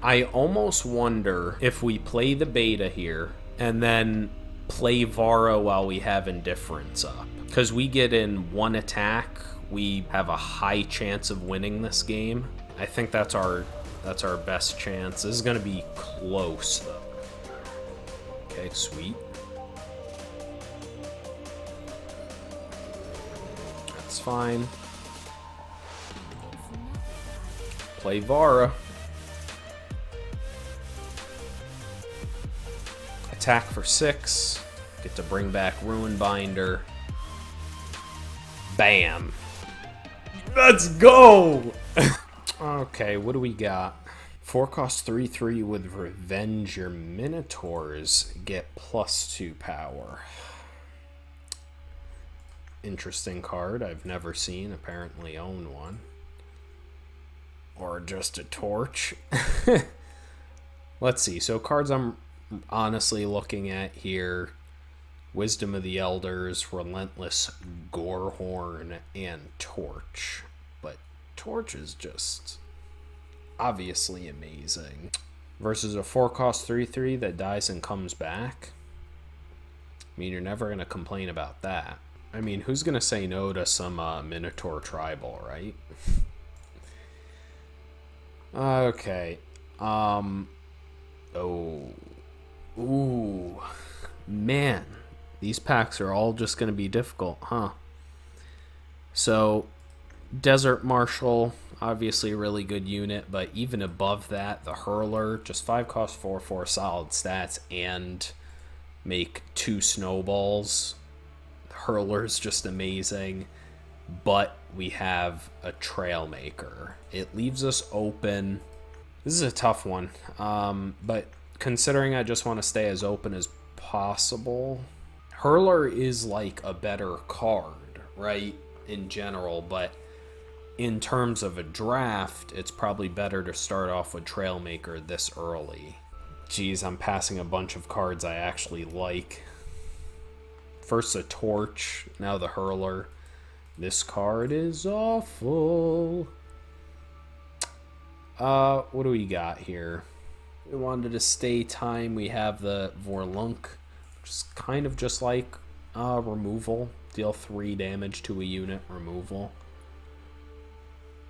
I almost wonder if we play the beta here and then play Vara while we have Indifference up. Because we get in one attack, we have a high chance of winning this game. I think that's our best chance. This is going to be close, though. Okay, sweet. That's fine. Play Vara. Attack for 6. Get to bring back Ruin Binder. Bam. Let's go! Okay, what do we got? 4 cost 3/3 with Revenge. Your Minotaurs get +2 power. Interesting card. I've never seen. Apparently own one. Or just a torch. Let's see. So cards I'm honestly looking at here: Wisdom of the Elders, Relentless Gorehorn, and Torch. But Torch is just obviously amazing. Versus a 4 cost 3/3 that dies and comes back. I mean, you're never going to complain about that. I mean, who's going to say no to some Minotaur Tribal, right? Okay. Oh. Ooh. Man. These packs are all just going to be difficult, huh? So, Desert Marshal, obviously a really good unit, but even above that, the Hurler, just 5 cost 4/4 solid stats and make 2 snowballs. The Hurler's just amazing. But we have a Trailmaker. It leaves us open. This is a tough one. But considering I just want to stay as open as possible, Hurler is like a better card, right? In general, but in terms of a draft, it's probably better to start off with Trailmaker this early. Geez, I'm passing a bunch of cards I actually like. First the Torch, now the Hurler. This card is awful. What do we got here? We wanted to stay time. We have the Vorlunk, which is kind of just like removal. Deal 3 damage to a unit, removal.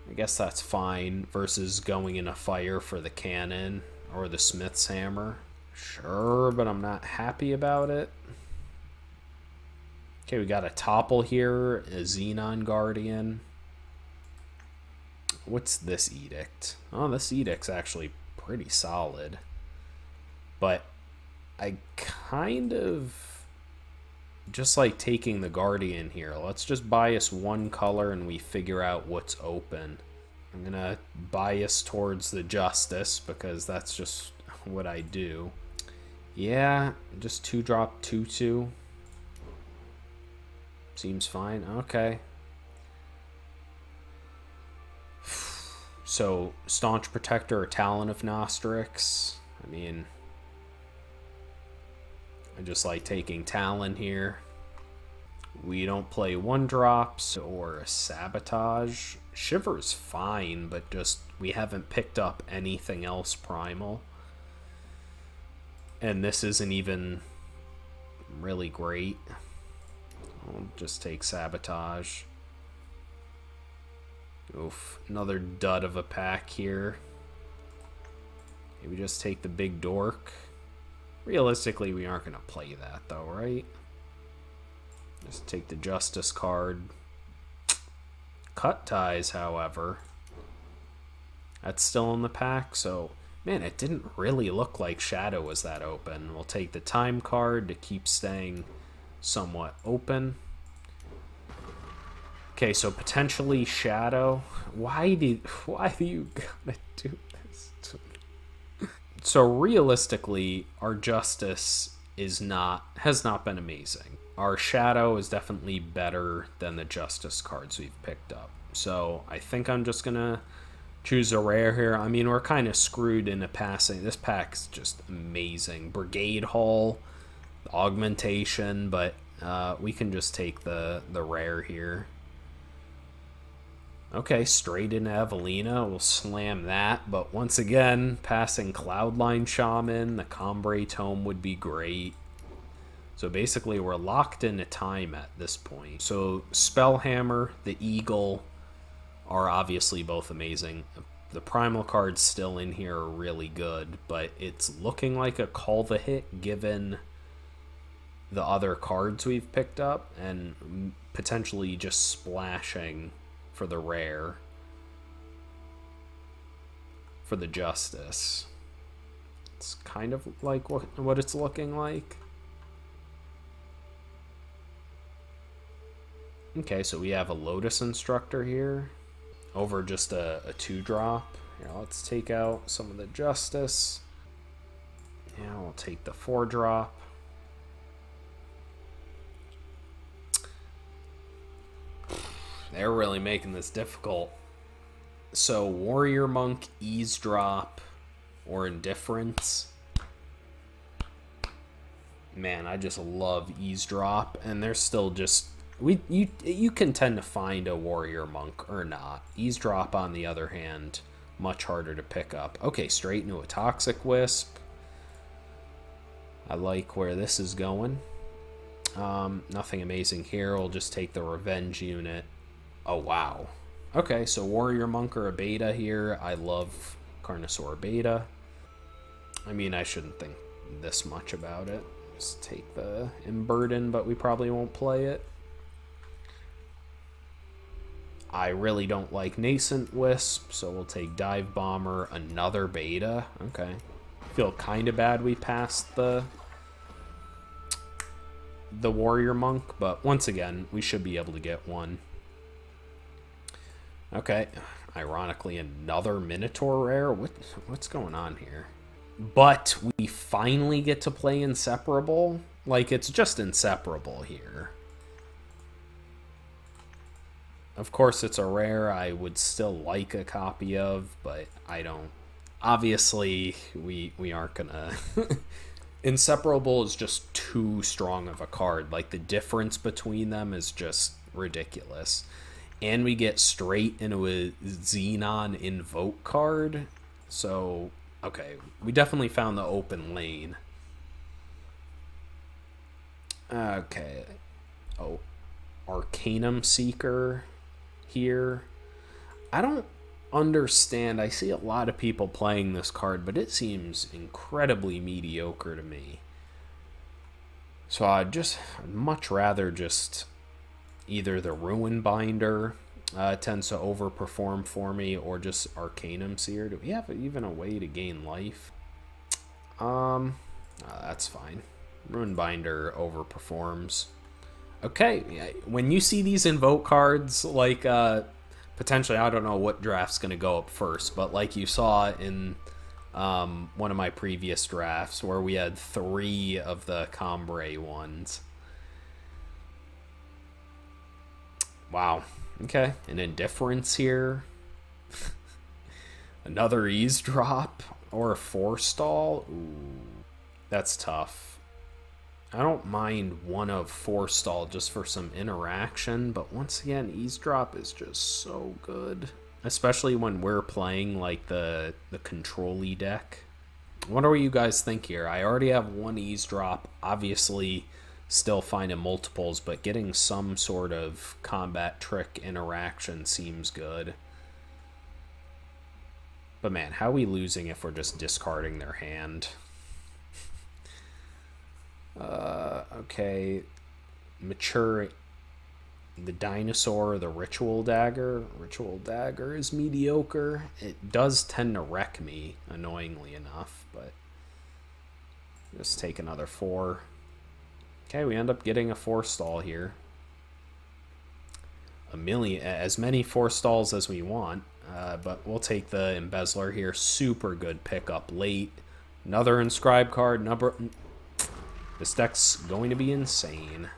I guess that's fine versus going in a fire for the cannon or the Smith's Hammer. Sure, but I'm not happy about it. Okay, we got a Topple here, a Xenon Guardian. What's this Edict? Oh, this Edict's actually pretty solid. But I kind of just like taking the Guardian here. Let's just bias one color and we figure out what's open. I'm going to bias towards the Justice because that's just what I do. Yeah, just 2-drop 2/2. Seems fine. Okay. So, Staunch Protector or Talon of Nostrix. I mean, I just like taking Talon here. We don't play 1-drops or a Sabotage. Shiver's fine, but just we haven't picked up anything else primal. And this isn't even really great. I'll just take Sabotage. Oof, another dud of a pack here. Maybe just take the Big Dork. Realistically, we aren't going to play that though, right? Just take the Justice card. Cut Ties, however. That's still in the pack, so... Man, it didn't really look like Shadow was that open. We'll take the Time card to keep staying somewhat open. Okay, so potentially Shadow. Why do you gotta do this to me? So realistically, our Justice has not been amazing. Our Shadow is definitely better than the Justice cards we've picked up. So I think I'm just gonna choose a rare here. I mean, we're kind of screwed into passing. This pack's just amazing. Brigade Hall, Augmentation, but we can just take the rare here. Okay, straight into Evelina. We'll slam that. But once again, passing Cloudline Shaman, the Combray Tome would be great. So basically, we're locked into time at this point. So Spellhammer, the Eagle are obviously both amazing. The Primal cards still in here are really good, but it's looking like a call the hit given the other cards we've picked up and potentially just splashing for the rare for the Justice. It's kind of like what it's looking like. Okay, so we have a Lotus Instructor here over just a 2-drop. Here, let's take out some of the Justice. Yeah, we'll take the 4-drop. They're really making this difficult. So Warrior Monk, Eavesdrop, or Indifference. Man, I just love Eavesdrop, and they're still just... You can tend to find a Warrior Monk or not. Eavesdrop, on the other hand, much harder to pick up. Okay, straight into a Toxic Wisp. I like where this is going. Nothing amazing here. We'll just take the Revenge unit. Oh, wow. Okay, so Warrior Monk or a beta here. I love Carnosaur beta. I mean, I shouldn't think this much about it. Just take the Emburden, but we probably won't play it. I really don't like Nascent Wisp, so we'll take Dive Bomber, another beta. Okay. Feel kind of bad we passed the Warrior Monk, but once again, we should be able to get one. Okay. Ironically, another Minotaur rare. What's going on here? But we finally get to play Inseparable. Like, it's just Inseparable here. Of course, it's a rare I would still like a copy of, but I don't. Obviously, we aren't gonna... Inseparable is just too strong of a card. Like, the difference between them is just ridiculous. And we get straight into a Xenon Invoke card. So, okay, we definitely found the open lane. Okay. Oh, Arcanum Seeker here. I don't understand. I see a lot of people playing this card, but it seems incredibly mediocre to me. So I'd much rather just either the Ruin Binder tends to overperform for me, or just Arcanum Seer. Do we have even a way to gain life? That's fine. Ruin Binder overperforms. Okay, when you see these Invoke cards, like, potentially, I don't know what draft's going to go up first, but like you saw in one of my previous drafts where we had 3 of the Combray ones. Wow. Okay, an Indifference here. Another Eavesdrop or a Forestall. Ooh, that's tough. I don't mind one of Forestall just for some interaction, but once again, Eavesdrop is just so good. Especially when we're playing like the control-y deck. I wonder what you guys think here. I already have one Eavesdrop, obviously still finding multiples, but getting some sort of combat trick interaction seems good. But man, how are we losing if we're just discarding their hand? Okay, Mature the Dinosaur, the Ritual Dagger. Ritual Dagger is mediocre. It does tend to wreck me, annoyingly enough, but just take another 4. Okay, we end up getting a Forestall here. As many Forestalls as we want, but we'll take the Embezzler here. Super good pickup late. Another Inscribe card. This deck's going to be insane.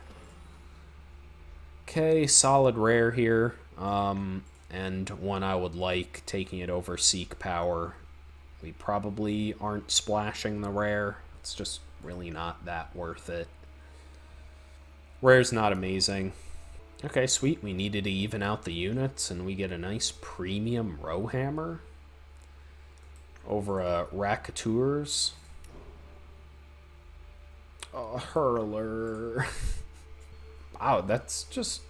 Okay, solid rare here. And one I would like, taking it over Seek Power. We probably aren't splashing the rare. It's just really not that worth it. Rare's not amazing. Okay, sweet. We needed to even out the units, and we get a nice premium Rowhammer over a Rakatours. A Hurler. Wow, that's just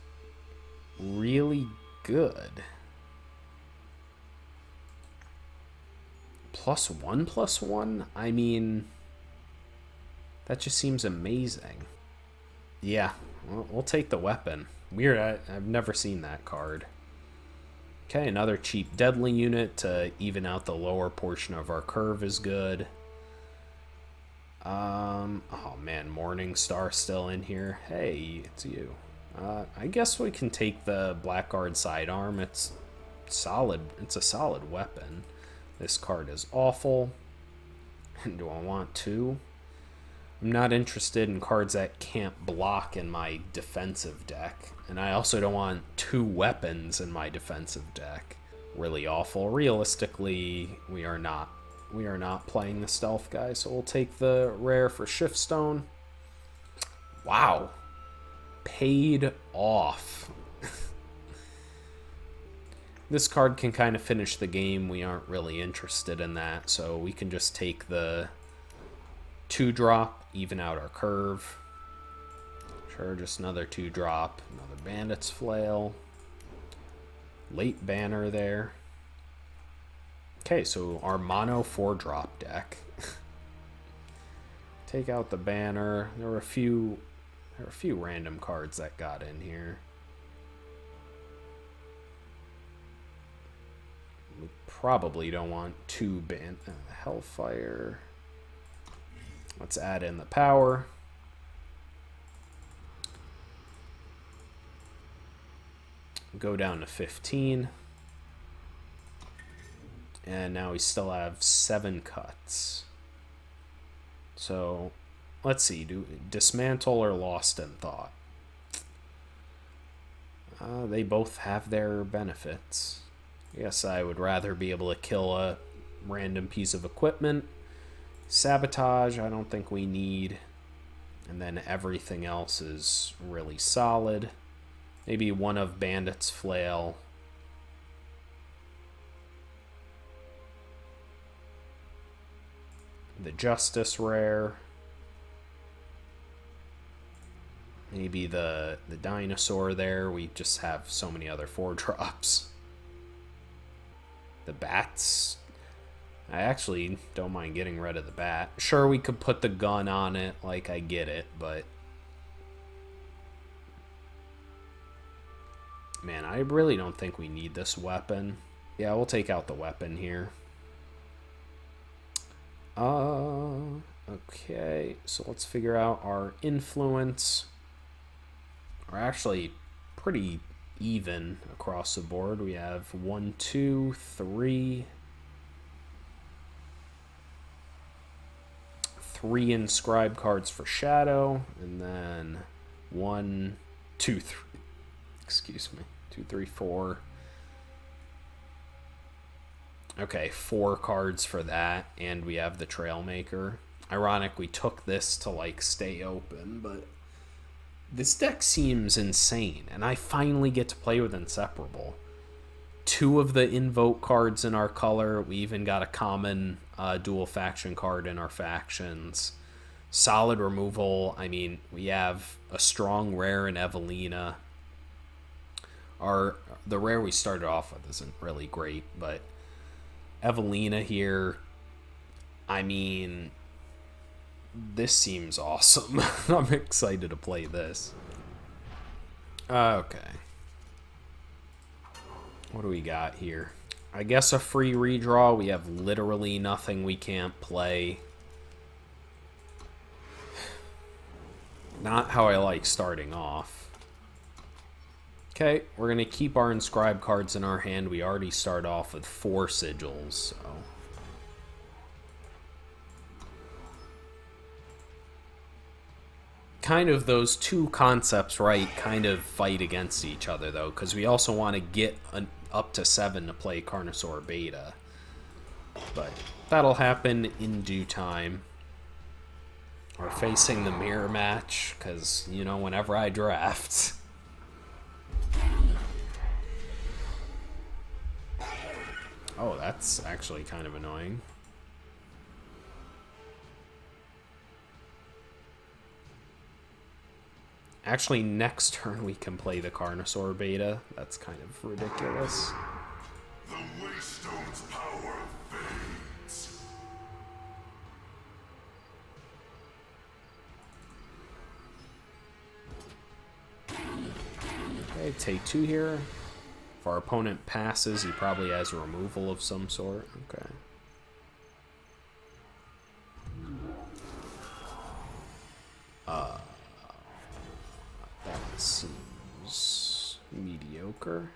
really good. +1/+1? I mean, that just seems amazing. Yeah, we'll take the weapon. Weird, I've never seen that card. Okay, another cheap deadly unit to even out the lower portion of our curve is good. Oh man, Morningstar still in here. Hey, it's you. I guess we can take the Blackguard sidearm. It's solid. It's a solid weapon. This card is awful. Do I want two? I'm not interested in cards that can't block in my defensive deck. And I also don't want two weapons in my defensive deck. Really awful. Realistically, we are not playing the stealth guy, so we'll take the rare for Shiftstone. Wow. Paid off. This card can kind of finish the game. We aren't really interested in that, so we can just take the 2-drop, even out our curve. Sure, just another 2-drop, another Bandit's Flail. Late banner there. Okay, so our mono 4-drop deck. Take out the banner. There were a few random cards that got in here. We probably don't want two Hellfire. Let's add in the power. Go down to 15. And now we still have 7 cuts. So, let's see. Do Dismantle or Lost in Thought? They both have their benefits. I guess I would rather be able to kill a random piece of equipment. Sabotage, I don't think we need. And then everything else is really solid. Maybe one of Bandit's Flail. The Justice rare. Maybe the Dinosaur there. We just have so many other 4-drops. The Bats. I actually don't mind getting rid of the Bat. Sure, we could put the gun on it, like, I get it, but man, I really don't think we need this weapon. Yeah, we'll take out the weapon here. Okay, so let's figure out our influence. We're actually pretty even across the board. We have 1, 2, 3. 3 inscribe cards for Shadow, and then 1, 2, 3. Excuse me. 2, 3, 4. Okay, 4 cards for that, and we have the Trailmaker. Ironic, we took this to, like, stay open, but this deck seems insane, and I finally get to play with Inseparable. 2 of the Invoke cards in our color. We even got a common dual faction card in our factions. Solid removal. I mean, we have a strong rare in Evelina. The rare we started off with isn't really great, but Evelina here, I mean, this seems awesome. I'm excited to play this. Okay. What do we got here? I guess a free redraw. We have literally nothing we can't play. Not how I like starting off. Okay, we're going to keep our inscribe cards in our hand. We already start off with 4 sigils, so kind of those two concepts, right, kind of fight against each other, though, because we also want to get up to 7 to play Carnosaur Beta. But that'll happen in due time. We're facing the mirror match, because, you know, whenever I draft, Oh, that's actually kind of annoying. Actually, next turn we can play the Carnosaur beta. That's kind of ridiculous. The Waystone's power fades. Okay, take 2 here. If our opponent passes, he probably has a removal of some sort. Okay. That seems mediocre.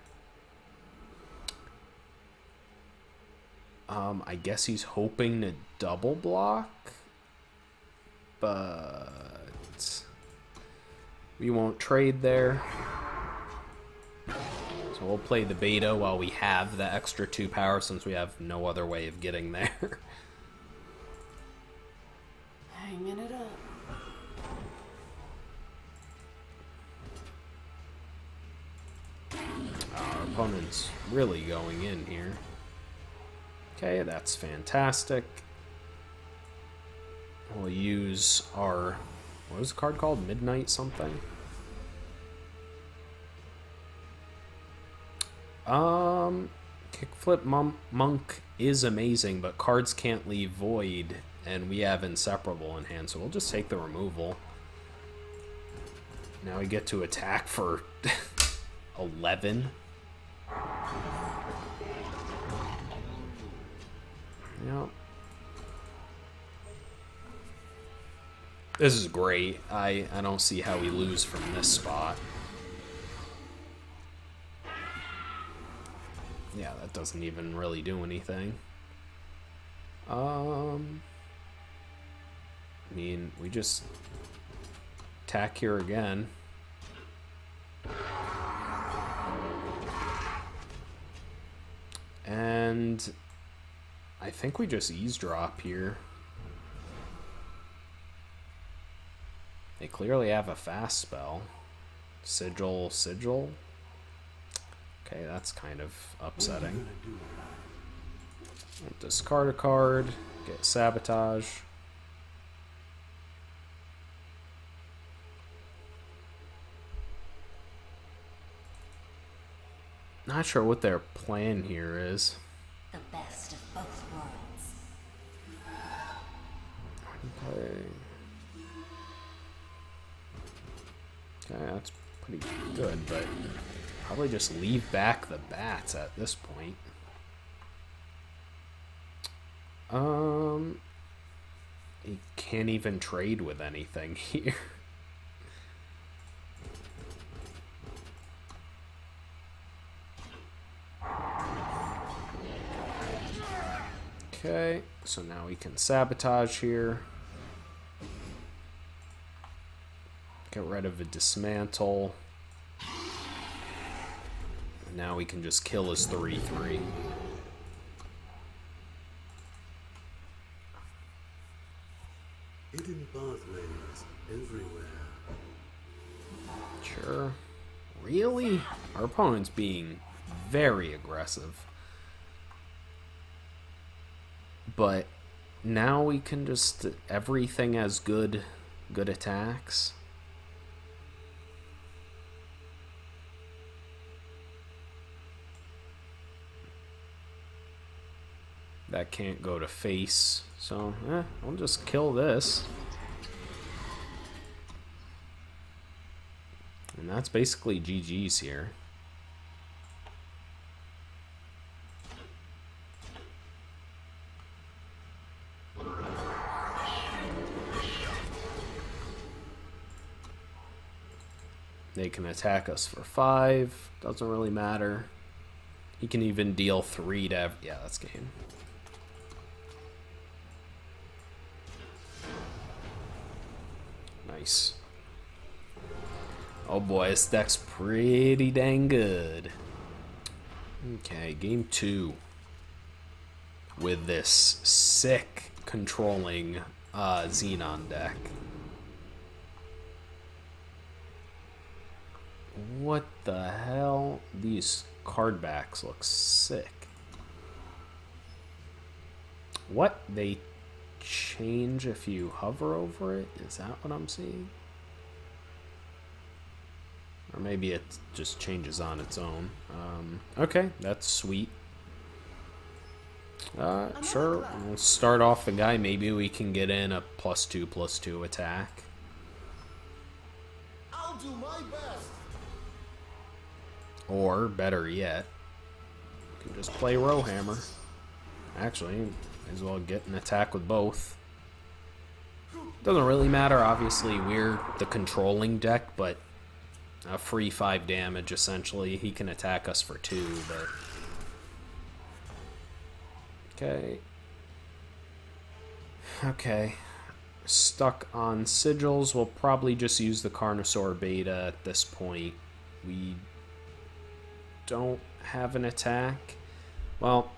I guess he's hoping to double block, but we won't trade there. So we'll play the beta while we have the extra 2 power, since we have no other way of getting there. Hanging it up. Our opponent's really going in here. Okay, that's fantastic. We'll use our... what was the card called? Midnight something? Kickflip Monk is amazing, but cards can't leave void, and we have Inseparable in hand, so we'll just take the removal. Now we get to attack for 11. Yep. This is great. I don't see how we lose from this spot. Yeah, that doesn't even really do anything. I mean, we just attack here again. And I think we just eavesdrop here. They clearly have a fast spell. Sigil. Okay, that's kind of upsetting. Discard a card, get Sabotage. Not sure what their plan here is. The best of both worlds. Okay, that's pretty good, but probably just leave back the bats at this point. He can't even trade with anything here. Okay, so now we can Sabotage here. Get rid of a Dismantle. And now we can just kill his 3/3. Hidden pathways everywhere. Sure. Really? Our opponent's being very aggressive. But now we can just... everything has good attacks. That can't go to face, so I'll just kill this. And that's basically GG's here. They can attack us for 5, doesn't really matter. He can even deal 3 to yeah, that's game. Nice. Oh boy, this deck's pretty dang good. Okay, game 2. With this sick controlling Xenon deck. What the hell? These card backs look sick. What? They change if you hover over it? Is that what I'm seeing? Or maybe it just changes on its own. Okay, that's sweet. Sure, we'll start off the guy. Maybe we can get in a +2/+2 attack. I'll do my best. Or, better yet, we can just play Rowhammer. Actually, might as well get an attack with both. Doesn't really matter, obviously we're the controlling deck, but a free 5 damage essentially. He can attack us for 2, but... Okay. Okay. Stuck on sigils. We'll probably just use the Carnosaur Beta at this point. We don't have an attack. Well,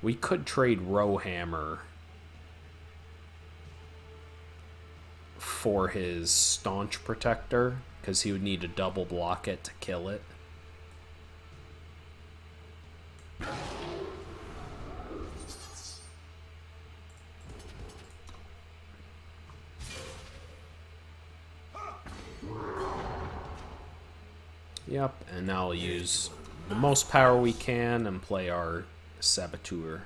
we could trade Rowhammer for his Staunch Protector, because he would need to double block it to kill it. Yep, and now I'll use the most power we can and play our Saboteur.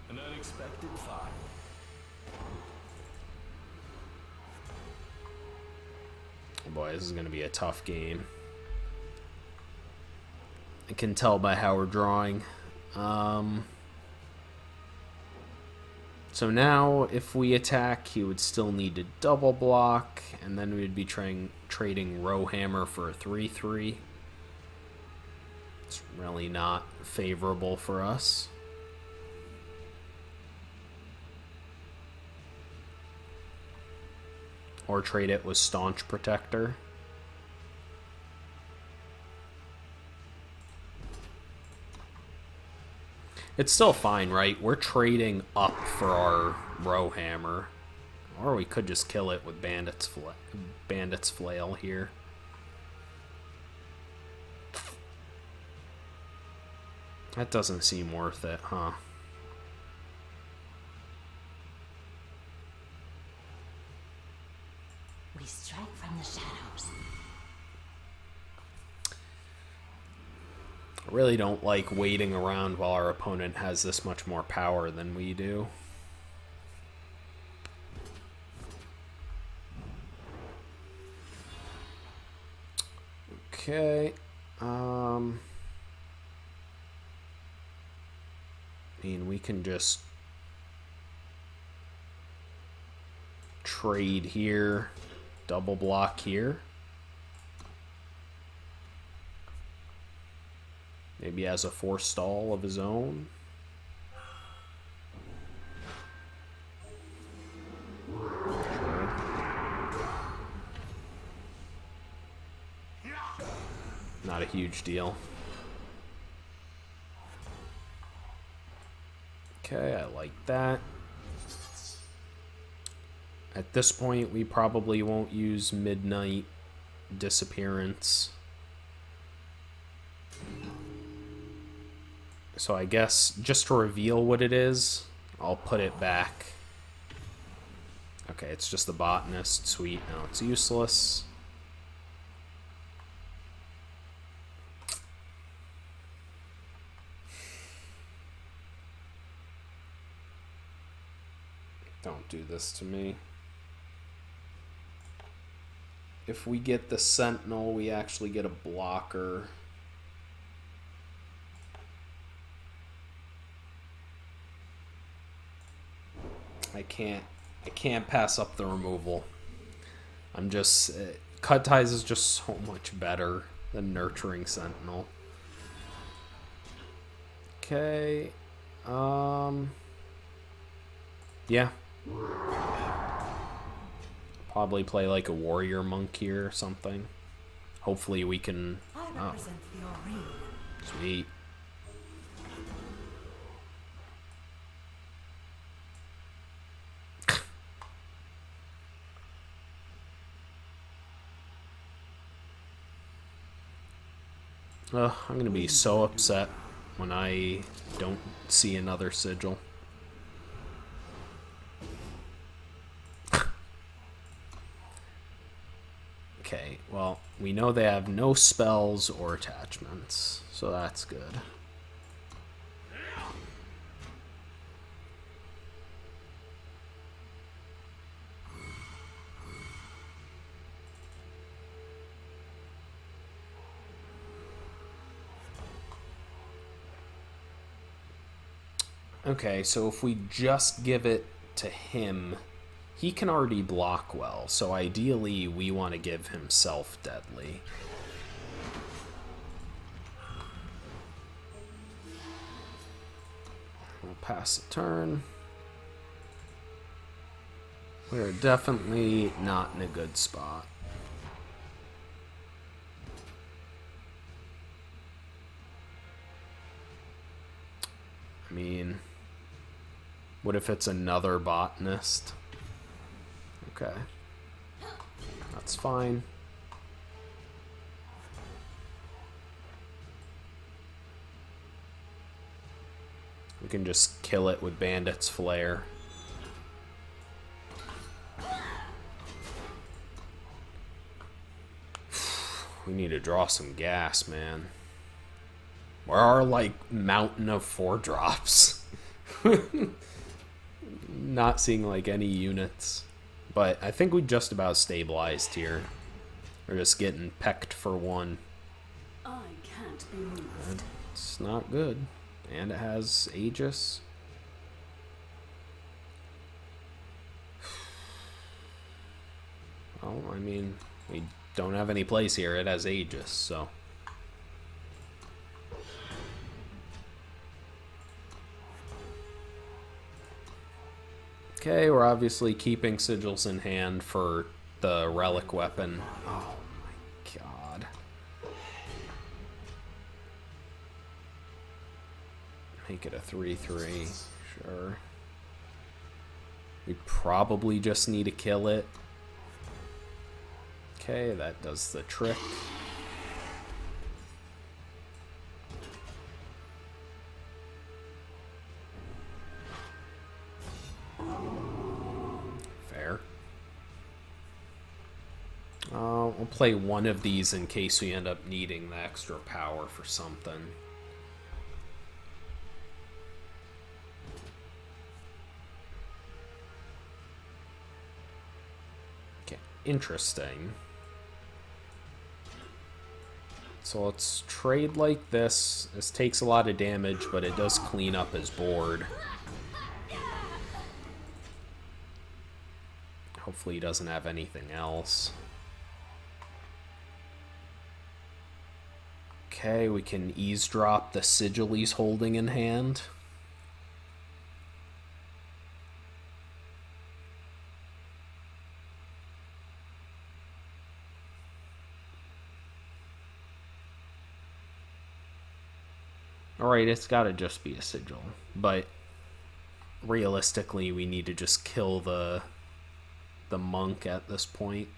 An unexpected find. Oh boy, this is going to be a tough game. I can tell by how we're drawing. So now, if we attack, he would still need to double block, and then we'd be trading Rowhammer for a 3/3. It's really not favorable for us. Or trade it with Staunch Protector. It's still fine, right? We're trading up for our Rowhammer. Or we could just kill it with Bandit's Flail here. That doesn't seem worth it, huh? We strike from the shadows. I really don't like waiting around while our opponent has this much more power than we do. Okay. I mean, we can just trade here, double block here. Maybe he has a forestall of his own. Not a huge deal. Okay, I like that. At this point, we probably won't use Midnight Disappearance. So I guess, just to reveal what it is, I'll put it back. Okay, it's just the Botanist. Sweet, now it's useless. Don't do this to me. If we get the Sentinel, we actually get a blocker. I can't pass up the removal. I'm just Cut Ties is just so much better than Nurturing Sentinel. Okay. Yeah. Probably play like a Warrior Monk here or something. Hopefully we can. I Oh, represent the Aurene. sweet. I'm gonna be so upset. when I don't see another sigil. Okay, well, we know they have no spells or attachments, so that's good. Okay, so if we just give it to him, he can already block well, so ideally we want to give himself deadly. We'll pass a turn. We're definitely not in a good spot. I mean, what if it's another botanist? Okay. That's fine. We can just kill it with Bandit's Flare. We need to draw some gas, man. Where are, like, mountain of 4-drops? Not seeing, like, any units. But I think we just about stabilized here. We're just getting pecked for 1. I can't be moved. It's not good. And it has Aegis. Well, I mean, we don't have any place here. It has Aegis, so... Okay, we're obviously keeping sigils in hand for the relic weapon. Oh my god. Make it a 3/3, sure. We probably just need to kill it. Okay, that does the trick. Fair. We'll play one of these in case we end up needing the extra power for something. Okay, interesting. So let's trade like this. This takes a lot of damage, but it does clean up his board. Hopefully he doesn't have anything else. Okay, we can eavesdrop the sigil he's holding in hand. Alright, it's gotta just be a sigil. But realistically, we need to just kill the monk at this point.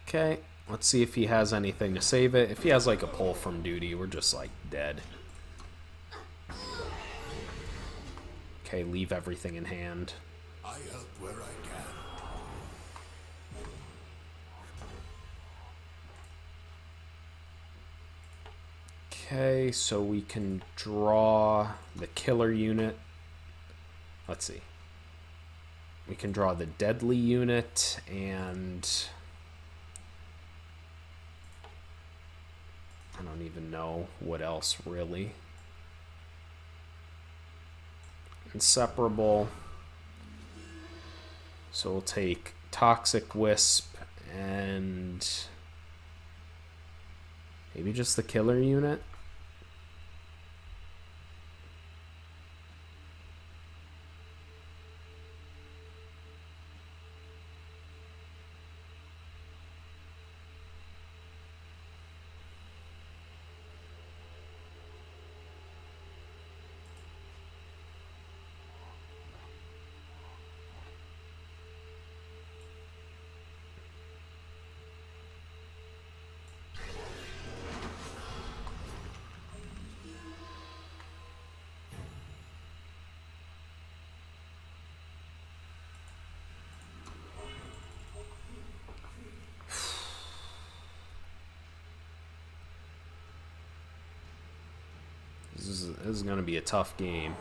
Okay, let's see if he has anything to save it. If he has like a pull from duty, we're just like dead. Okay, leave everything in hand. I help where I can. Okay, so we can draw the killer unit. Let's see. We can draw the deadly unit and... I don't even know what else really. Inseparable. So we'll take Toxic Wisp and maybe just the killer unit. This is going to be a tough game.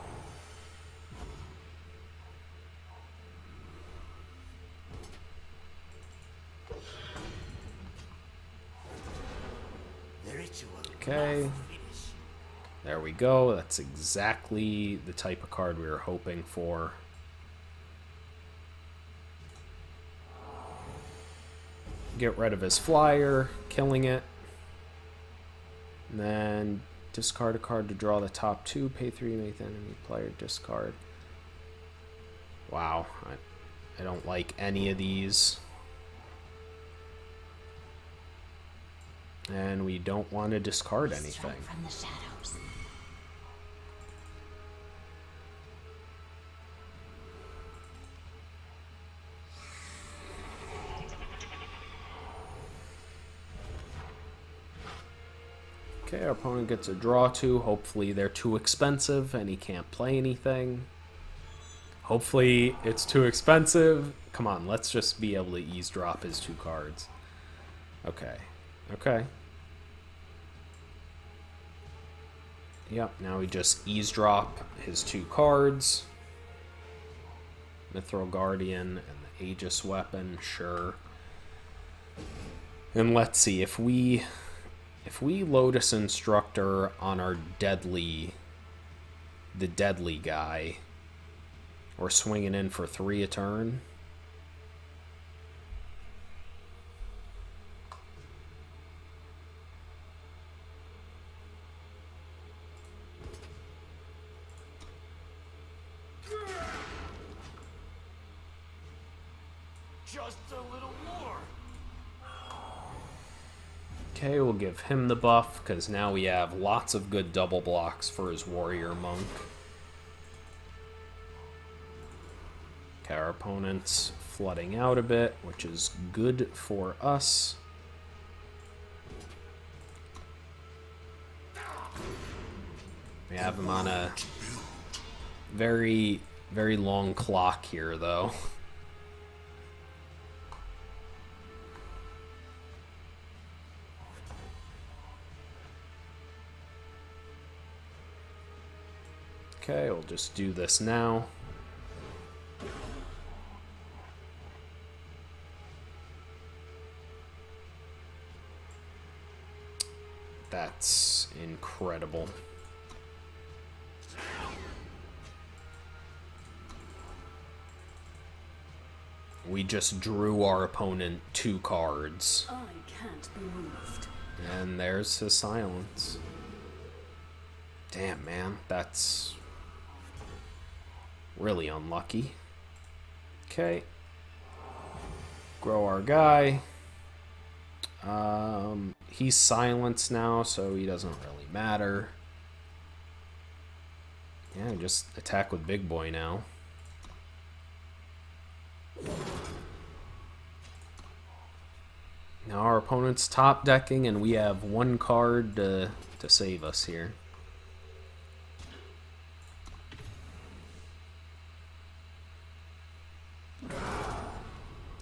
Okay. There we go. That's exactly the type of card we were hoping for. Get rid of his flyer, killing it. And then discard a card to draw the top two. Pay 3, make the enemy player discard. Wow. I don't like any of these. And we don't want to discard anything. From the shadows. Okay, our opponent gets a draw to. Hopefully they're too expensive and he can't play anything. Hopefully it's too expensive. Come on, let's just be able to eavesdrop his 2 cards. Okay. Okay. Yep, now we just eavesdrop his 2 cards. Mithril Guardian and the Aegis Weapon, sure. And let's see, if we Lotus Instructor on our the deadly guy, we're swinging in for 3 a turn. Just a little more. Okay, we'll give him the buff, because now we have lots of good double blocks for his Warrior Monk. Okay, our opponent's flooding out a bit, which is good for us. We have him on a very, very long clock here, though. Okay, we'll just do this now. That's incredible. We just drew our opponent 2 cards. I can't be moved. And there's his silence. Damn, man, that's really unlucky. Okay. Grow our guy. He's silenced now, so he doesn't really matter. Yeah, just attack with Big Boy now. Now our opponent's top decking, and we have 1 card to save us here.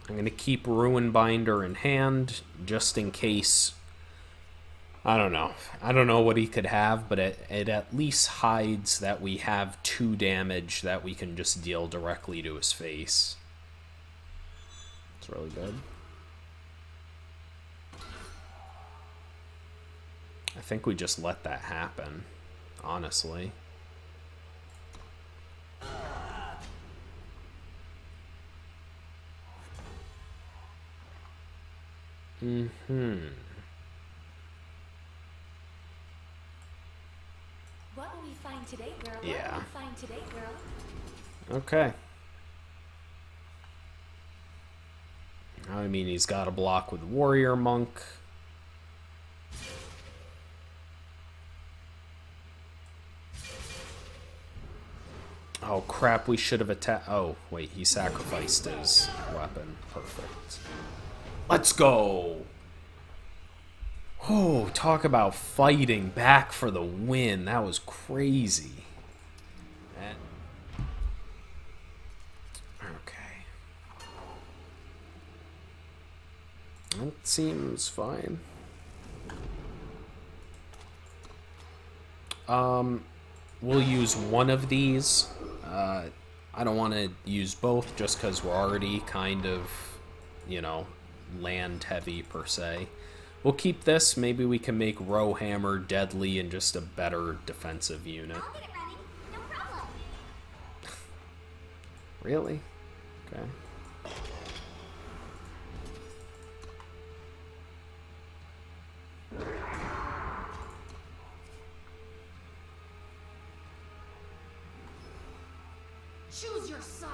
I'm going to keep Ruin Binder in hand, just in case. I don't know. I don't know what he could have, but it at least hides that we have 2 damage that we can just deal directly to his face. It's really good. I think we just let that happen, honestly. What will we find today, girl? Yeah. What will we find today, girl? Okay. I mean, he's got a block with Warrior Monk. Oh crap, we should have attacked. Oh, wait, he sacrificed his weapon. Perfect. Let's go! Oh, talk about fighting back for the win. That was crazy. Okay. That seems fine. we'll use one of these. I don't want to use both just because we're already kind of, you know, land heavy per se. We'll keep this. Maybe we can make Rowhammer deadly and just a better defensive unit. I'll get it ready. No problem. Really? Okay. Choose your side.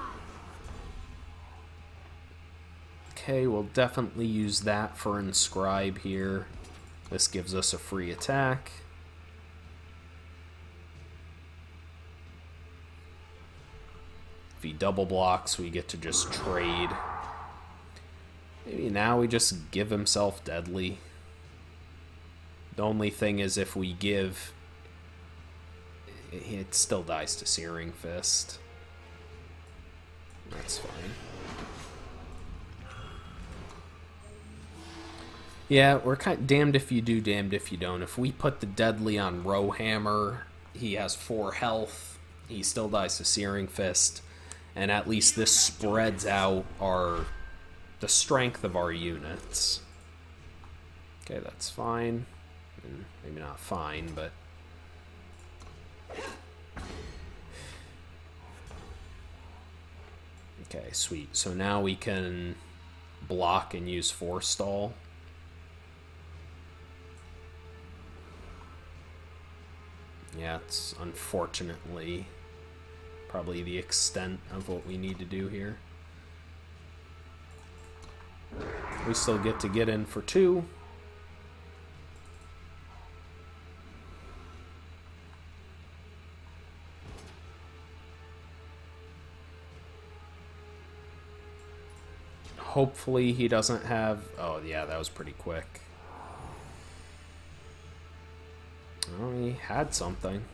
Okay, we'll definitely use that for Inscribe here. This gives us a free attack. If he double blocks, we get to just trade. Maybe now we just give himself deadly. The only thing is if we give, it still dies to Searing Fist. That's fine. Yeah, we're kind of damned if you do, damned if you don't. If we put the deadly on Rowhammer, he has 4 health. He still dies to Searing Fist. And at least this spreads out the strength of our units. Okay, that's fine. Maybe not fine, but... Okay, sweet. So now we can block and use Forestall. Yeah, it's unfortunately probably the extent of what we need to do here. We still get in for 2. Hopefully he doesn't have... Oh, yeah, that was pretty quick. Oh, he had something.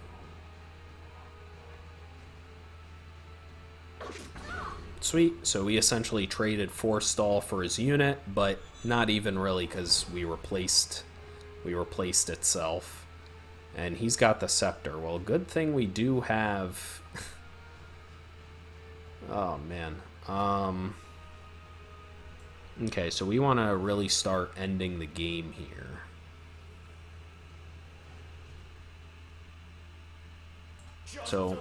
Sweet. So we essentially traded Forestall for his unit, but not even really because we replaced itself. And he's got the Scepter. Well, good thing we do have... Oh, man. Okay, so we want to really start ending the game here. So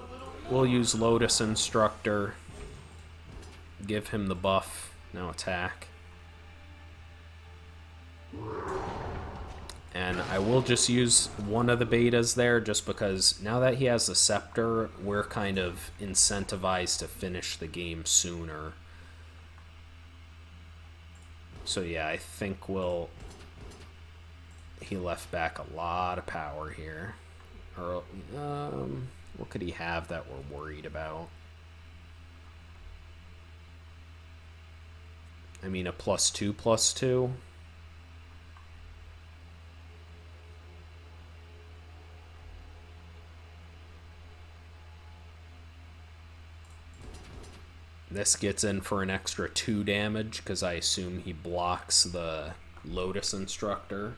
we'll use Lotus Instructor. Give him the buff. Now attack. And I will just use one of the betas there just because now that he has the Scepter, we're kind of incentivized to finish the game sooner. So yeah, I think he left back a lot of power here. Or, what could he have that we're worried about? I mean, a +2/+2. This gets in for an extra 2 damage because I assume he blocks the Lotus Instructor.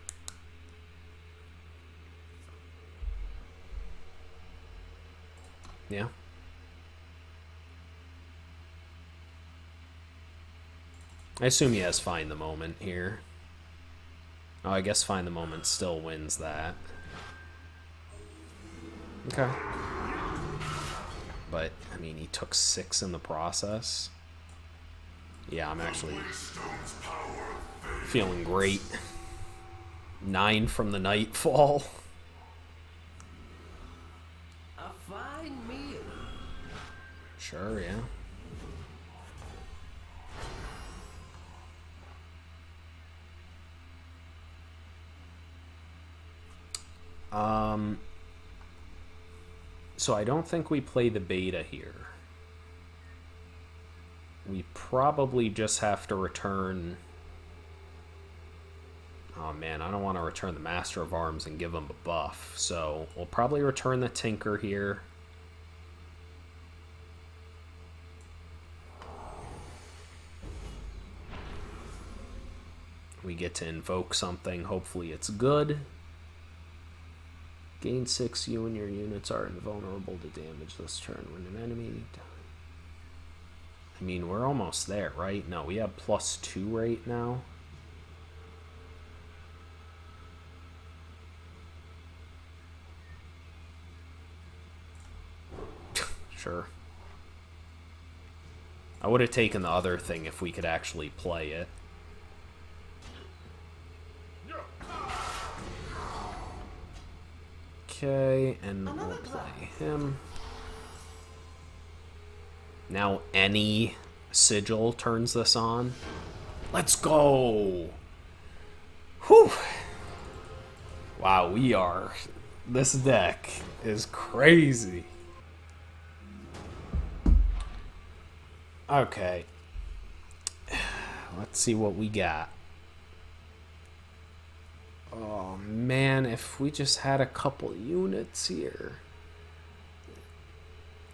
Yeah. I assume he has Find the Moment here. Oh, I guess Find the Moment still wins that. Okay. But, I mean, he took 6 in the process. Yeah, I'm actually feeling great. 9 from the Nightfall. A fine meal. Sure, yeah. So I don't think we play the beta here. We probably just have to return... Oh man, I don't want to return the Master of Arms and give him a buff. So we'll probably return the Tinker here. We get to invoke something. Hopefully it's good. Gain 6, you and your units are invulnerable to damage this turn when an enemy... I mean, we're almost there, right? No, we have +2 right now. Sure. I would have taken the other thing if we could actually play it. Okay, and we'll play him. Now any sigil turns this on. Let's go! Whew! Wow, we are... This deck is crazy. Okay. Let's see what we got. Oh man, if we just had a couple units here.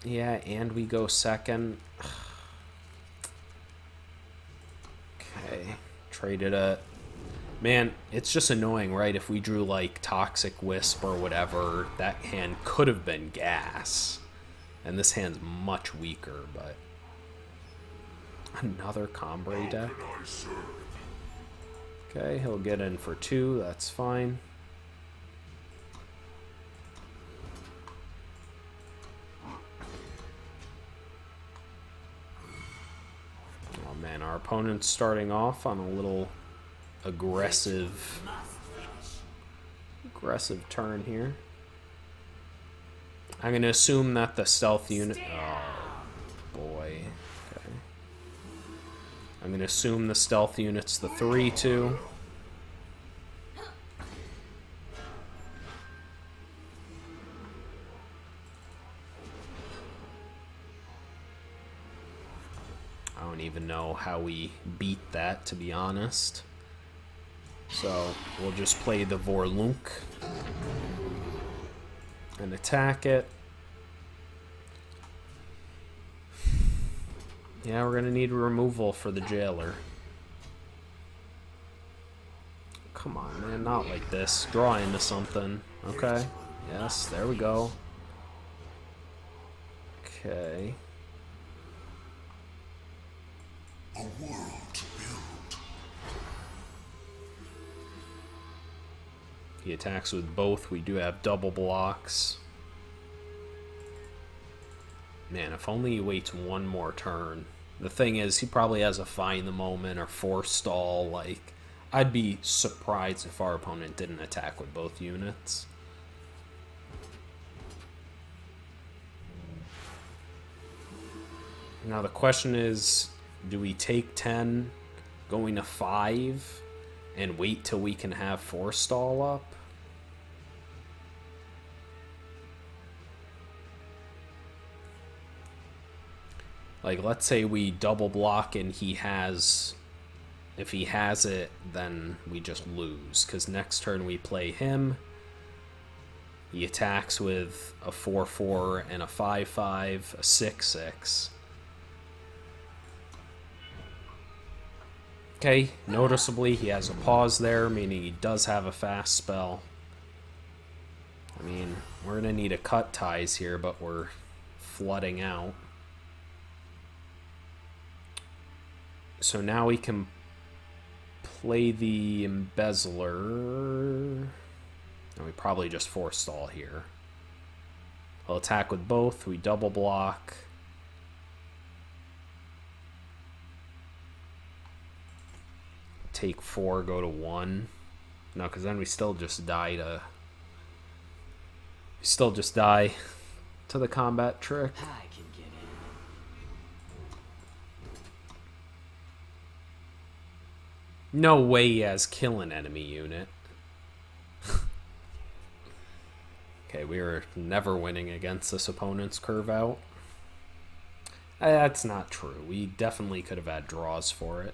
Yeah, and we go second. Okay, traded it. Man, it's just annoying, right? If we drew like Toxic Wisp or whatever, that hand could have been gas. And this hand's much weaker, but... Another Combrei deck. Okay, he'll get in for 2, that's fine. Oh man, our opponent's starting off on a little aggressive turn here. I'm gonna assume that the stealth unit... Oh boy. Okay. I'm gonna assume the stealth unit's the 3-2. I don't even know how we beat that, to be honest. So we'll just play the Vorlunk and attack it. Yeah, we're gonna need removal for the jailer. Come on, man, not like this. Draw into something. Okay. Yes, there we go. Okay. A world to build. He attacks with both. We do have double blocks. Man, if only he waits one more turn. The thing is, he probably has a Find the Moment or Forestall. Like, I'd be surprised if our opponent didn't attack with both units. Now the question is, do we take 10 going to 5 and wait till we can have Forestall up? Like, let's say we double block and he has... If he has it, then we just lose. Because next turn we play him. He attacks with a 4-4 and a 5-5, a 6-6. Okay, noticeably he has a pause there, meaning he does have a fast spell. I mean, we're going to need to cut ties here, but we're flooding out. So now we can play the Embezzler. And we probably just Forestall here. He'll attack with both. We double block. Take 4, go to 1. No, because then we still just die to... We still just die to the combat trick. I can get it. No way he has kill an enemy unit. Okay, we are never winning against this opponent's curve out. That's not true. We definitely could have had draws for it.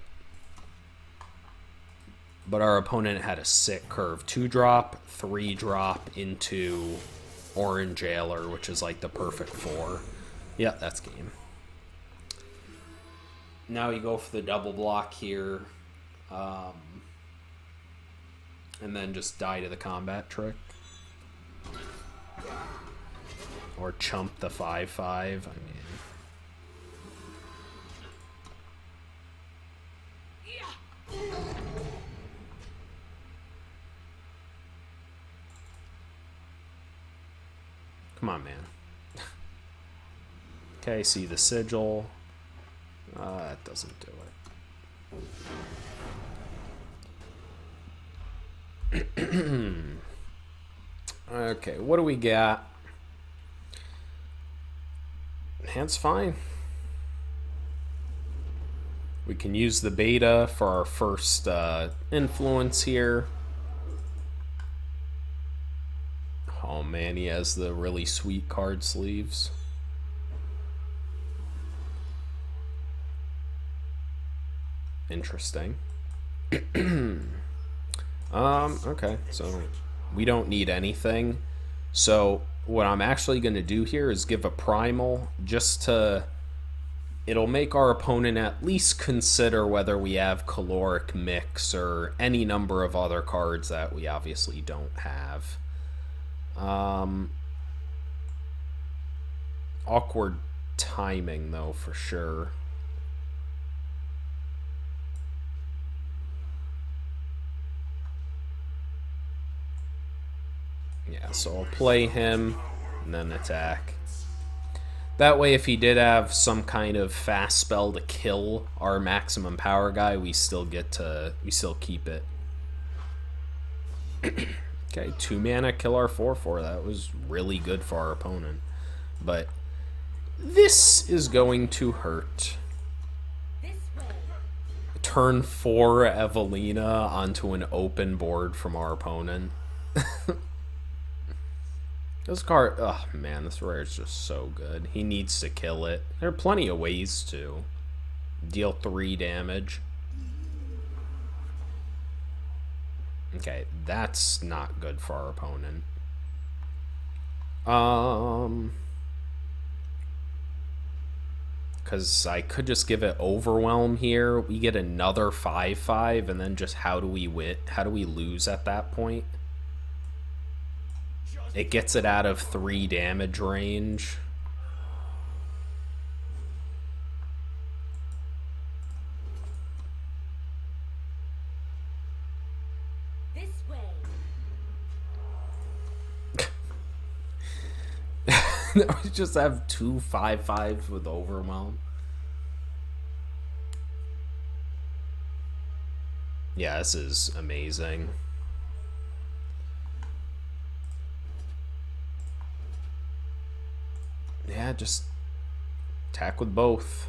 But our opponent had a sick curve. 2-drop, 3-drop into Orange Jailer, which is like the perfect 4. Yeah, that's game. Now you go for the double block here. And then just die to the combat trick. Or chump the 5/5. I mean, come on, man. Okay, see the sigil. That doesn't do it. Okay, what do we got? Hand's fine. We can use the beta for our first influence here. Oh man, he has the really sweet card sleeves. Interesting. Okay, so we don't need anything. So what I'm actually going to do here is give a primal just to... It'll make our opponent at least consider whether we have Caloric Mix or any number of other cards that we obviously don't have. Awkward timing, though, for sure. Yeah, so I'll play him and then attack. That way, if he did have some kind of fast spell to kill our maximum power guy, we still keep it. Okay, 2 mana, kill our 4/4. That was really good for our opponent. But this is going to hurt. Turn 4 Evelina onto an open board from our opponent. This card, oh man, this rare is just so good. He needs to kill it. There are plenty of ways to. Deal 3 damage. Okay, that's not good for our opponent. Because I could just give it Overwhelm here. We get another 5/5, and then just how do we lose at that point? It gets it out of 3 damage range. This way. We just have 2 5/5s with Overwhelm. Yeah, this is amazing. Yeah, just attack with both.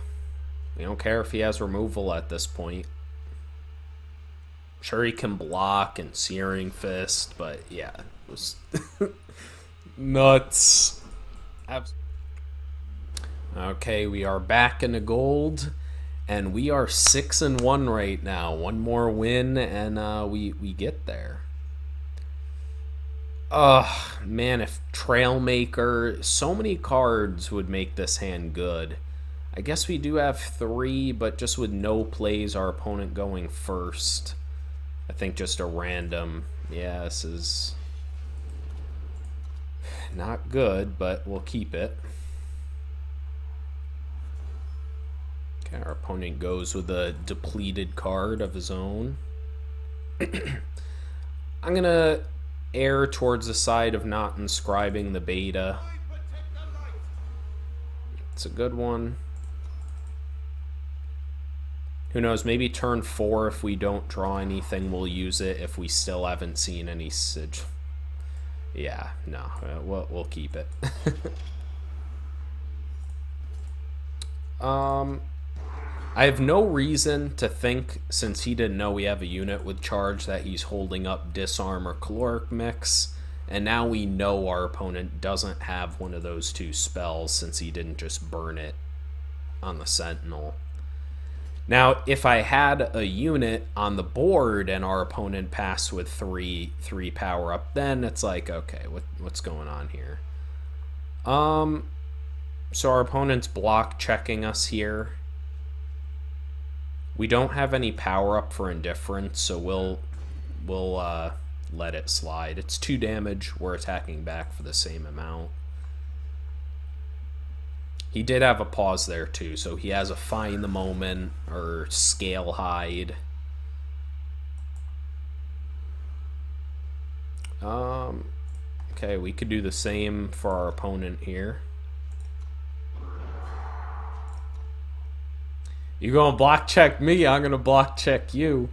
We don't care if he has removal at this point. Sure, he can block and Searing Fist, but yeah, it was nuts. Okay, we are back in the gold, and we are 6-1 right now. One more win, and we get there. Man, if Trailmaker, so many cards would make this hand good. I guess we do have 3, but just with no plays, our opponent going first. I think just a random. Yeah, this is not good, but we'll keep it. Okay, our opponent goes with a depleted card of his own. I'm gonna err towards the side of not inscribing the beta. It's a good one. Who knows, maybe turn 4, if we don't draw anything, we'll use it if we still haven't seen any sigil. Yeah, no, we'll keep it. I have no reason to think, since he didn't know we have a unit with charge, that he's holding up Disarm or Caloric Mix, and now we know our opponent doesn't have one of those 2 spells since he didn't just burn it on the Sentinel. Now, if I had a unit on the board and our opponent passed with 3 power up, then it's like, okay, what's going on here? So our opponent's block checking us here. We don't have any power up for Indifference, so we'll let it slide. It's 2 damage. We're attacking back for the same amount. He did have a pause there too, so he has a find the moment or scale hide. Okay, we could do the same for our opponent here. You're gonna block check me, I'm gonna block check you.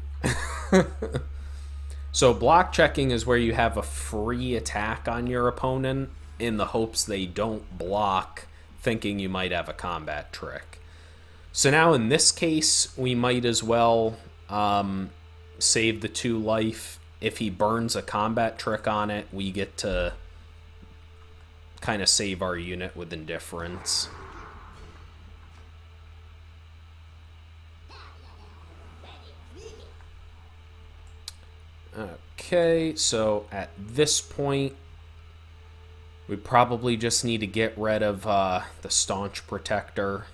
So block checking is where you have a free attack on your opponent in the hopes they don't block, thinking you might have a combat trick. So now in this case, we might as well save the 2 life. If he burns a combat trick on it, we get to kind of save our unit with indifference. Okay, so at this point, we probably just need to get rid of the Staunch Protector.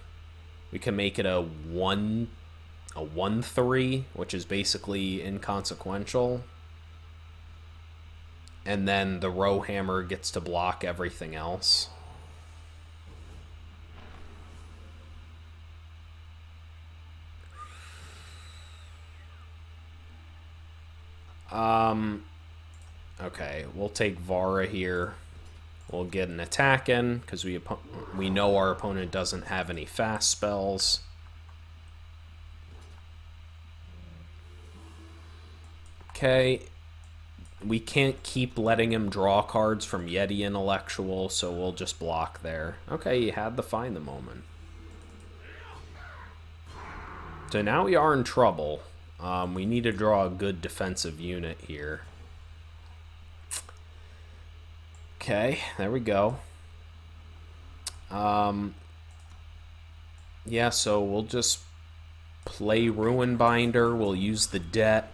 We can make it a 1/3, which is basically inconsequential. And then the Rowhammer gets to block everything else. Okay, we'll take Vara here. We'll get an attack in, because we know our opponent doesn't have any fast spells. Okay, we can't keep letting him draw cards from Yeti Intellectual, so we'll just block there. Okay, he had the find the moment. So now we are in trouble. We need to draw a good defensive unit here. Okay, there we go. Yeah, so we'll just play Ruin Binder. We'll use the debt.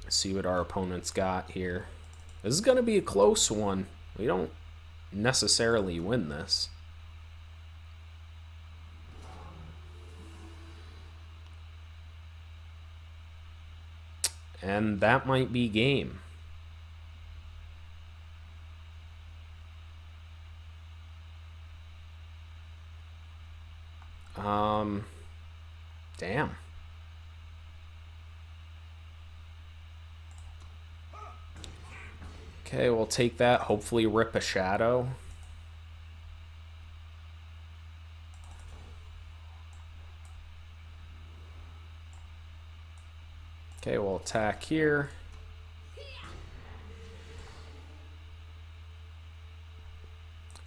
See what our opponent's got here. This is going to be a close one. We don't necessarily win this. And that might be game. Damn. Okay, we'll take that. Hopefully rip a shadow. Okay, we'll attack here.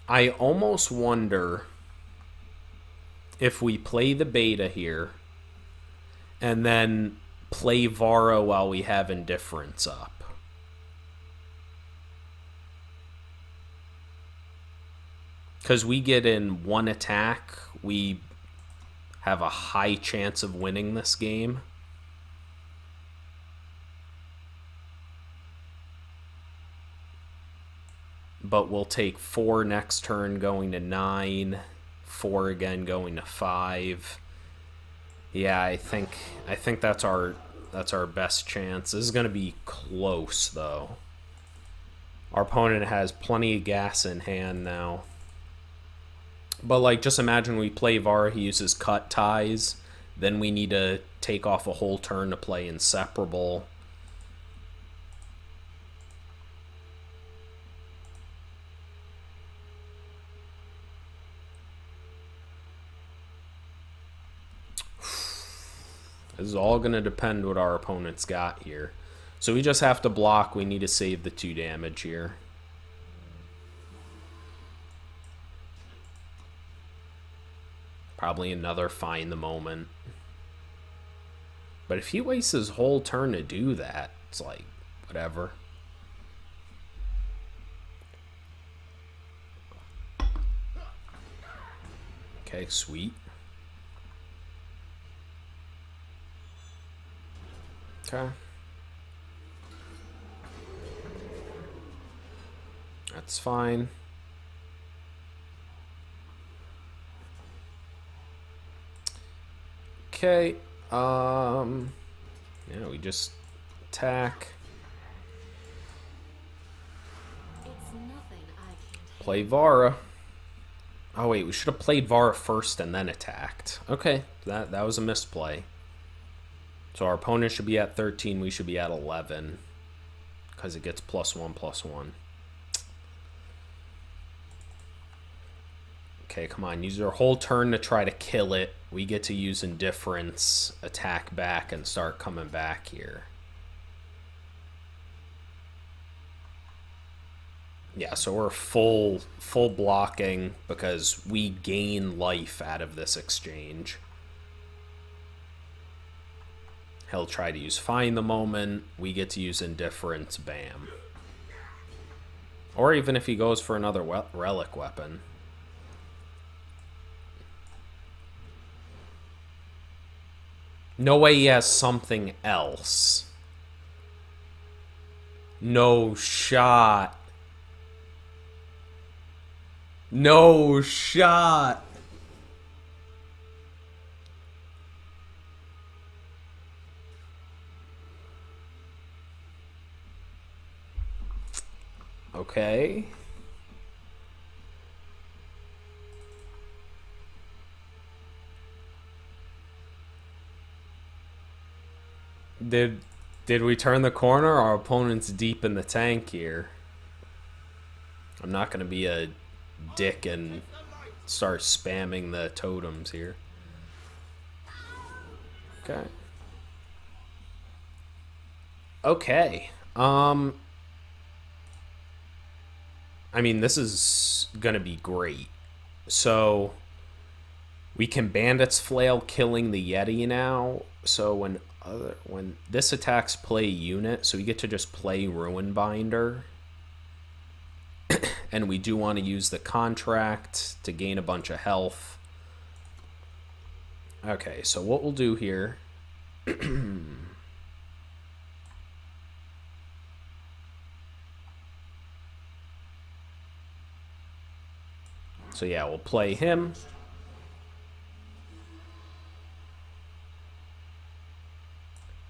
I almost wonder if we play the beta here and then play Vara while we have indifference up. Because we get in 1 attack, we have a high chance of winning this game. But we'll take 4 next turn going to 9, 4 again going to 5. Yeah, I think that's our best chance. This is going to be close though. Our opponent has plenty of gas in hand now. But like, just imagine we play Vara, he uses cut ties, then we need to take off a whole turn to play Inseparable. This is all going to depend what our opponent's got here. So we just have to block. We need to save the 2 damage here. Probably another find the moment. But if he wastes his whole turn to do that, it's like, whatever. Okay, sweet. Okay. That's fine. Okay. Yeah, we just attack. It's nothing I can't Play Vara. Oh wait, we should have played Vara first and then attacked. Okay, that was a misplay. So our opponent should be at 13, we should be at 11. Because it gets +1/+1. Okay, come on, use your whole turn to try to kill it. We get to use Indifference, attack back, and start coming back here. Yeah, so we're full blocking because we gain life out of this exchange. He'll try to use Find the Moment. We get to use Indifference. Bam. Or even if he goes for another relic weapon. No way he has something else. No shot. No shot. Okay. Did we turn the corner? Our opponent's deep in the tank here. I'm not going to be a dick and start spamming the totems here. Okay. Okay. I mean, this is gonna be great. So we can Bandit's Flail, killing the Yeti now. So when this attacks play unit, so we get to just play Ruin Binder. And we do want to use the contract to gain a bunch of health. Okay, so what we'll do here. So yeah, we'll play him.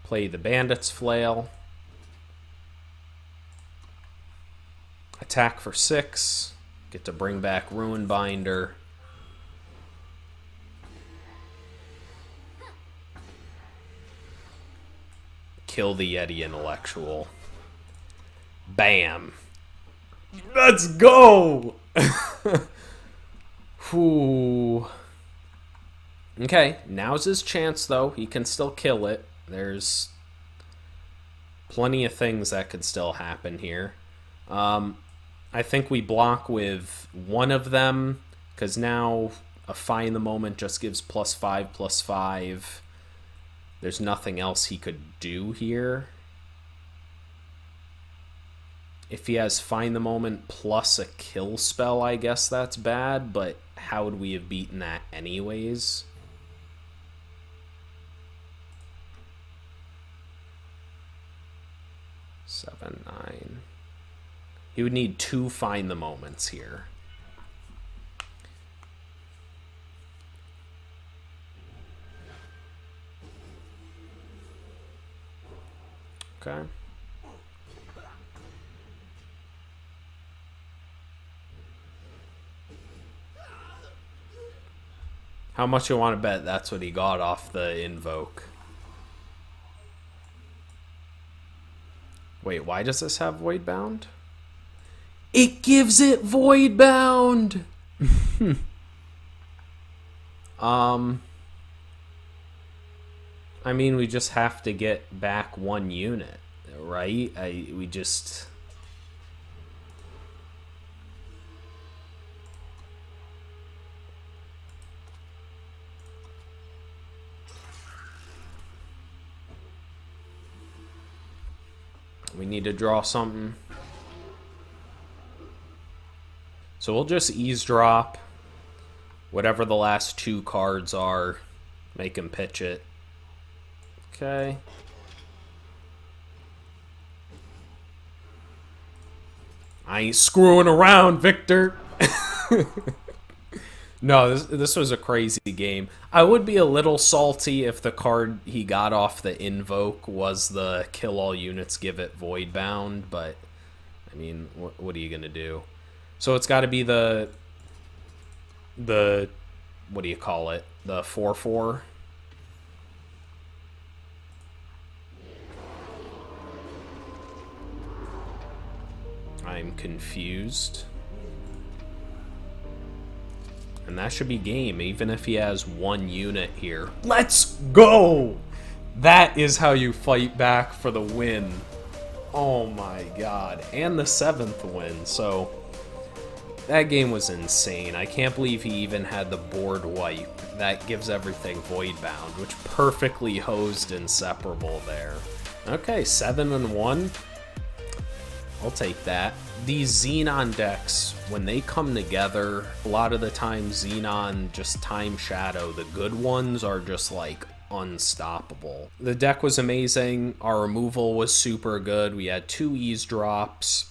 Play the Bandit's Flail. Attack for 6. Get to bring back Ruin Binder. Kill the Yeti Intellectual. Bam. Let's go! Whew. Okay, now's his chance, though. He can still kill it. There's plenty of things that could still happen here. I think we block with one of them, because now a Find the Moment just gives +5/+5. There's nothing else he could do here. If he has Find the Moment plus a kill spell, I guess that's bad, but how would we have beaten that anyways? Seven, 9. He would need 2 Find the Moments here. Okay. How much you want to bet that's what he got off the Invoke? Wait, why does this have Void Bound? It gives it Void Bound! I mean, we just have to get back 1 unit, right? We just... We need to draw something. So we'll just eavesdrop. Whatever the last 2 cards are, make him pitch it. Okay. I ain't screwing around, Victor. No, this was a crazy game. I would be a little salty if the card he got off the Invoke was the kill all units, give it void bound, but I mean, what are you gonna do? So it's got to be the what do you call it? The 4/4. I'm confused. And that should be game, even if he has one unit here. Let's go! That is how you fight back for the win. Oh my god. And the 7th win, so... That game was insane. I can't believe he even had the board wipe. That gives everything void bound, which perfectly hosed Inseparable there. Okay, 7-1. I'll take that. These Xenon decks, when they come together, a lot of the time Xenon just time shadow. The good ones are just like unstoppable. The deck was amazing. Our removal was super good. We had 2 eavesdrops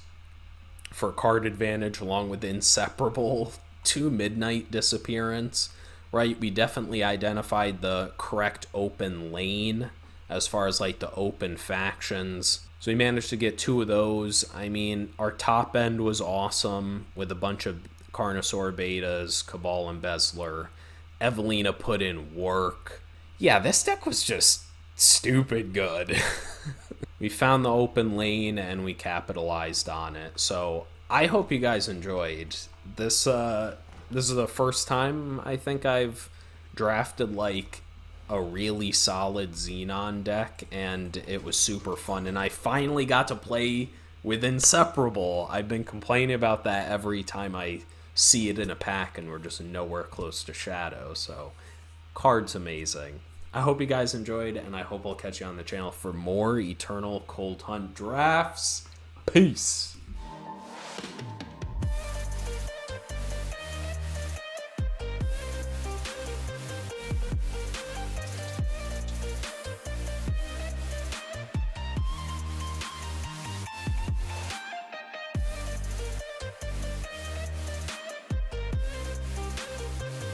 for card advantage along with Inseparable, 2 Midnight Disappearance, right? We definitely identified the correct open lane as far as like the open factions. So we managed to get 2 of those. I mean, our top end was awesome with a bunch of Carnosaur betas, Cabal Embezzler. Evelina put in work. Yeah, this deck was just stupid good. We found the open lane and we capitalized on it. So I hope you guys enjoyed. This is the first time I think I've drafted like a really solid Xenon deck, and it was super fun. And I finally got to play with Inseparable. I've been complaining about that every time I see it in a pack, and we're just nowhere close to Shadow. So, card's amazing. I hope you guys enjoyed, and I hope I'll catch you on the channel for more Eternal Cold Hunt drafts. Peace.